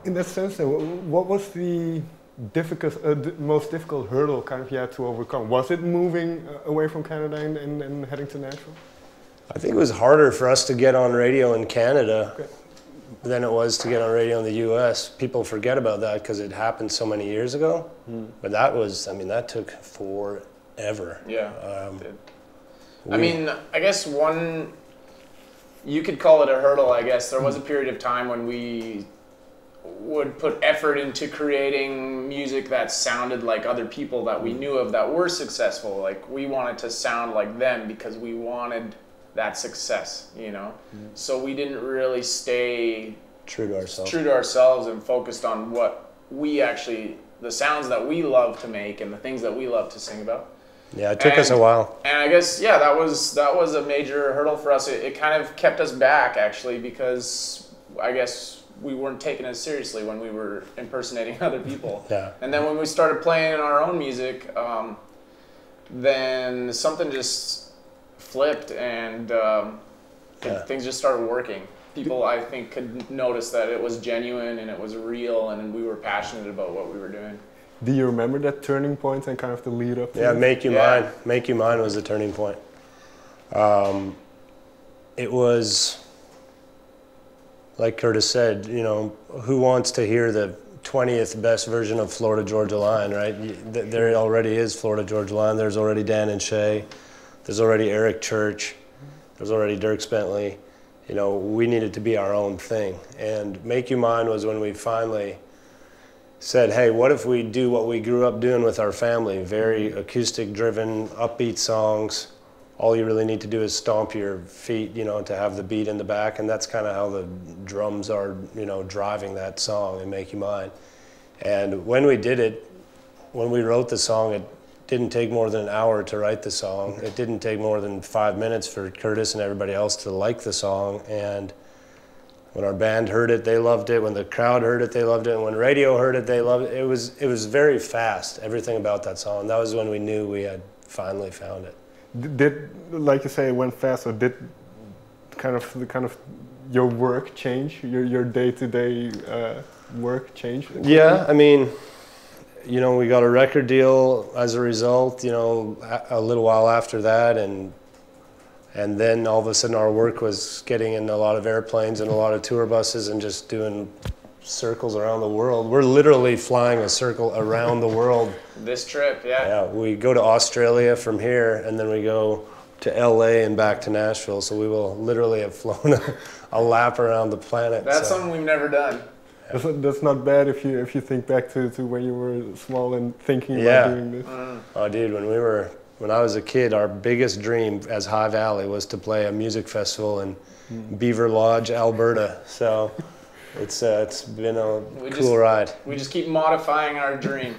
In that sense, then, what was the most difficult hurdle kind of you had to overcome? Was it moving away from Canada and heading to Nashville? I think it was harder for us to get on radio in Canada than it was to get on radio in the U.S. People forget about that because it happened so many years ago. But that was, I mean, that took forever. Yeah. I mean, I guess you could call it a hurdle, I guess. There was a period of time when we would put effort into creating music that sounded like other people that we knew of that were successful. Like, we wanted to sound like them because we wanted that success, you know? So we didn't really stay true to ourselves and focused on what we actually, the sounds that we love to make and the things that we love to sing about. Yeah, it took us a while. And I guess, yeah, that was a major hurdle for us. It kind of kept us back, actually, because I guess we weren't taken as seriously when we were impersonating other people. Yeah. And then when we started playing our own music, then something just flipped and things just started working. People, I think, could notice that it was genuine and it was real and we were passionate about what we were doing. Do you remember that turning point and kind of the lead up? Yeah, Make You Mine. Make You Mine was the turning point. It was, like Curtis said, you know, who wants to hear the 20th best version of Florida Georgia Line, right? There already is Florida Georgia Line. There's already Dan and Shay. There's already Eric Church. There's already Dirk Bentley. You know, we needed to be our own thing. And Make You Mine was when we finally said, hey, what if we do what we grew up doing with our family? Very acoustic-driven, upbeat songs. All you really need to do is stomp your feet, you know, to have the beat in the back. And that's kind of how the drums are, you know, driving that song and Make You Mine. And when we did it, when we wrote the song, it didn't take more than an hour to write the song. It didn't take more than 5 minutes for Curtis and everybody else to like the song. And when our band heard it, they loved it. When the crowd heard it, they loved it. And when radio heard it, they loved it. It was very fast, everything about that song. That was when we knew we had finally found it. Did, like you say, it went fast, or did kind of your work change, your day-to-day work change? Yeah, I mean, you know, we got a record deal as a result, you know, a little while after that, and then all of a sudden our work was getting in a lot of airplanes and a lot of tour buses and just doing circles around the world. We're literally flying a circle around the world. This trip, yeah. Yeah, we go to Australia from here, and then we go to LA and back to Nashville, so we will literally have flown a lap around the planet. That's something we've never done. That's not bad if you think back to when you were small and thinking about doing this. Oh, dude, when I was a kid, our biggest dream as High Valley was to play a music festival in Beaver Lodge, Alberta. So it's been a cool ride. We just keep modifying our dream,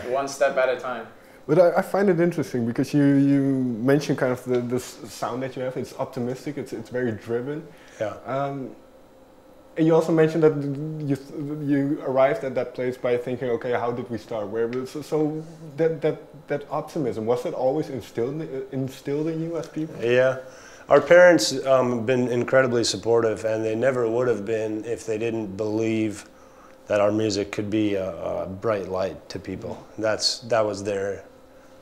one step at a time. But I find it interesting because you mentioned kind of the sound that you have. It's optimistic. It's very driven. Yeah. And you also mentioned that you arrived at that place by thinking, okay, how did we start? So that optimism, was it always instilled in you as people? Yeah. Our parents have been incredibly supportive, and they never would have been if they didn't believe that our music could be a bright light to people. That was their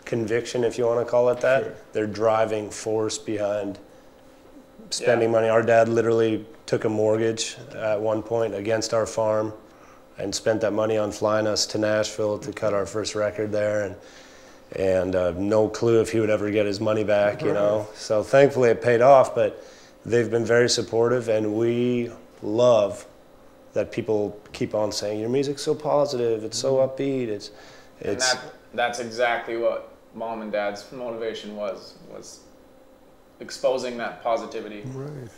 conviction, if you want to call it that. Sure. Their driving force behind spending money. Our dad literally took a mortgage at one point against our farm and spent that money on flying us to Nashville to cut our first record there, and no clue if he would ever get his money back, you know. So thankfully it paid off, but they've been very supportive, and we love that people keep on saying, your music's so positive, it's so upbeat, that's exactly what Mom and Dad's motivation was exposing that positivity. Right.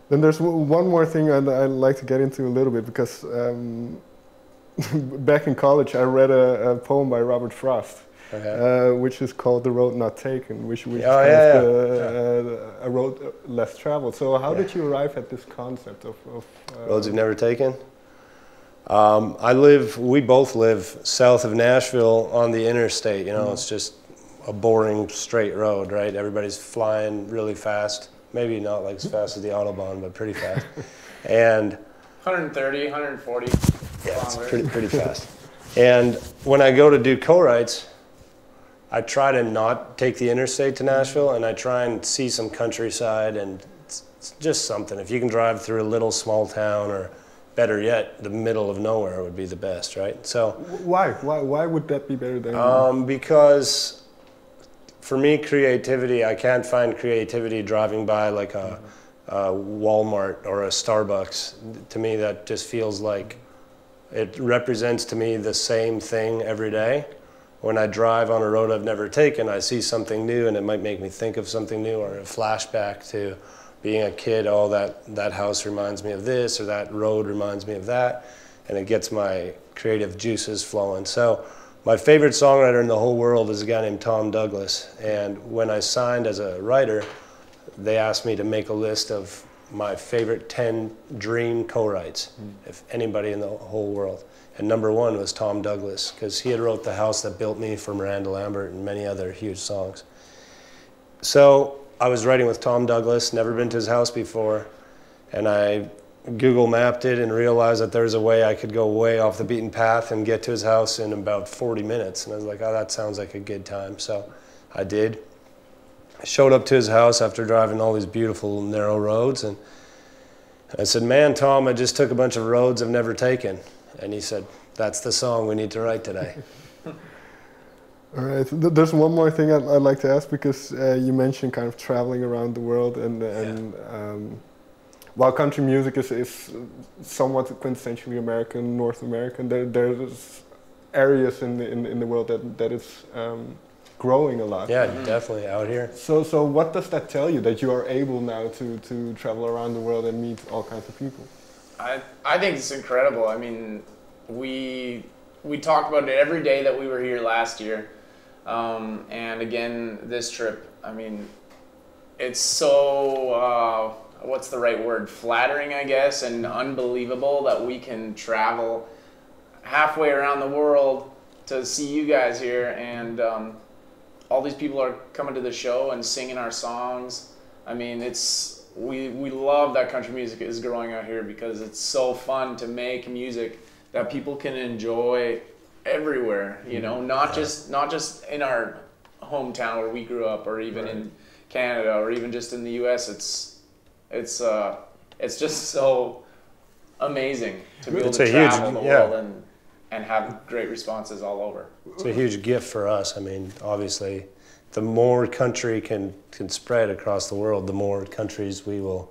Then there's one more thing I'd like to get into a little bit, because back in college I read a poem by Robert Frost, which is called The Road Not Taken, which is a road less traveled. So how did you arrive at this concept of roads you've never taken? We both live south of Nashville on the interstate, you know. It's just a boring straight road, right? Everybody's flying really fast. Maybe not like as fast as the Autobahn, but pretty fast. And 130, 140 Yeah, it's kilometers. pretty fast. And when I go to do co-writes, I try to not take the interstate to Nashville, and I try and see some countryside, and it's just something. If you can drive through a little small town, or better yet, the middle of nowhere would be the best, right? So Why would that be better than? Because for me, creativity, I can't find creativity driving by like a Walmart or a Starbucks. To me, that just feels like it represents to me the same thing every day. When I drive on a road I've never taken, I see something new, and it might make me think of something new, or a flashback to being a kid. Oh, that house reminds me of this, or that road reminds me of that, and it gets my creative juices flowing. So my favorite songwriter in the whole world is a guy named Tom Douglas, and when I signed as a writer, they asked me to make a list of my favorite 10 dream co-writes, if anybody in the whole world. And number one was Tom Douglas, because he had wrote The House That Built Me for Miranda Lambert and many other huge songs. So I was writing with Tom Douglas, never been to his house before, and I Google mapped it and realized that there's a way I could go way off the beaten path and get to his house in about 40 minutes. And I was like, oh, that sounds like a good time. So I did. I showed up to his house after driving all these beautiful narrow roads, and I said, man, Tom, I just took a bunch of roads I've never taken. And he said, that's the song we need to write today. All right. There's one more thing I'd like to ask, because you mentioned kind of traveling around the world, and while country music is somewhat quintessentially American, North American, there's areas in the world that is growing a lot. Yeah, definitely out here. So what does that tell you, that you are able now to travel around the world and meet all kinds of people? I think it's incredible. I mean, we talked about it every day that we were here last year, and again this trip. I mean, it's so what's the right word? Flattering, I guess, and unbelievable that we can travel halfway around the world to see you guys here, and all these people are coming to the show and singing our songs. I mean, we love that country music is growing out here, because it's so fun to make music that people can enjoy everywhere, you know, not just in our hometown where we grew up, or even in Canada, or even just in the US. It's just so amazing to be able to travel the world and have great responses all over. It's a huge gift for us. I mean, obviously, the more country can spread across the world, the more countries we will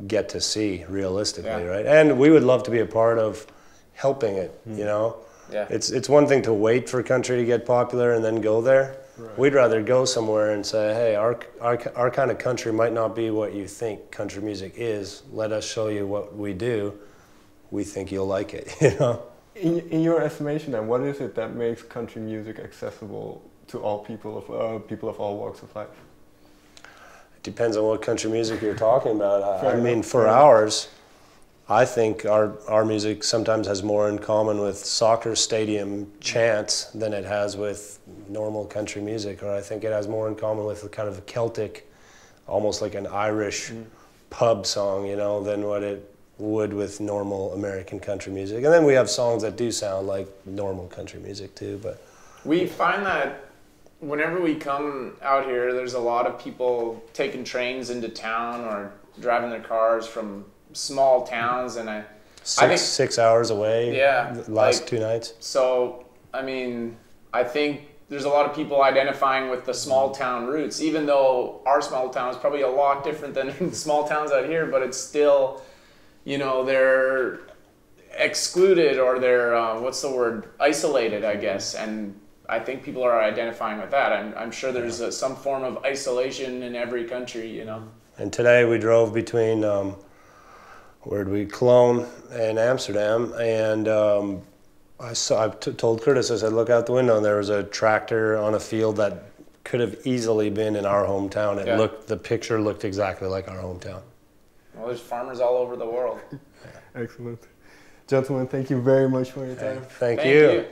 get to see realistically, right? And we would love to be a part of helping it, you know? Yeah. It's one thing to wait for a country to get popular and then go there. Right. We'd rather go somewhere and say, hey, our kind of country might not be what you think country music is. Let us show you what we do. We think you'll like it, you know? In your estimation, then, what is it that makes country music accessible to all people of all walks of life? It depends on what country music you're talking about. I mean, for ours, I think our music sometimes has more in common with soccer stadium chants than it has with normal country music, or I think it has more in common with a kind of a Celtic, almost like an Irish pub song, you know, than what it would with normal American country music. And then we have songs that do sound like normal country music too, but we find that whenever we come out here, there's a lot of people taking trains into town or driving their cars from small towns, and I think 6 hours away. Yeah, the last 2 nights. So I mean, I think there's a lot of people identifying with the small town roots, even though our small town is probably a lot different than small towns out here, but it's still, you know, they're excluded, or they're what's the word, isolated, I guess. And I think people are identifying with that. I'm sure there's some form of isolation in every country, you know. And today we drove between Cologne and Amsterdam, and I told Curtis, I said, look out the window, and there was a tractor on a field that could have easily been in our hometown. The picture looked exactly like our hometown. Well, there's farmers all over the world. Excellent. Gentlemen, thank you very much for your time. Thank you.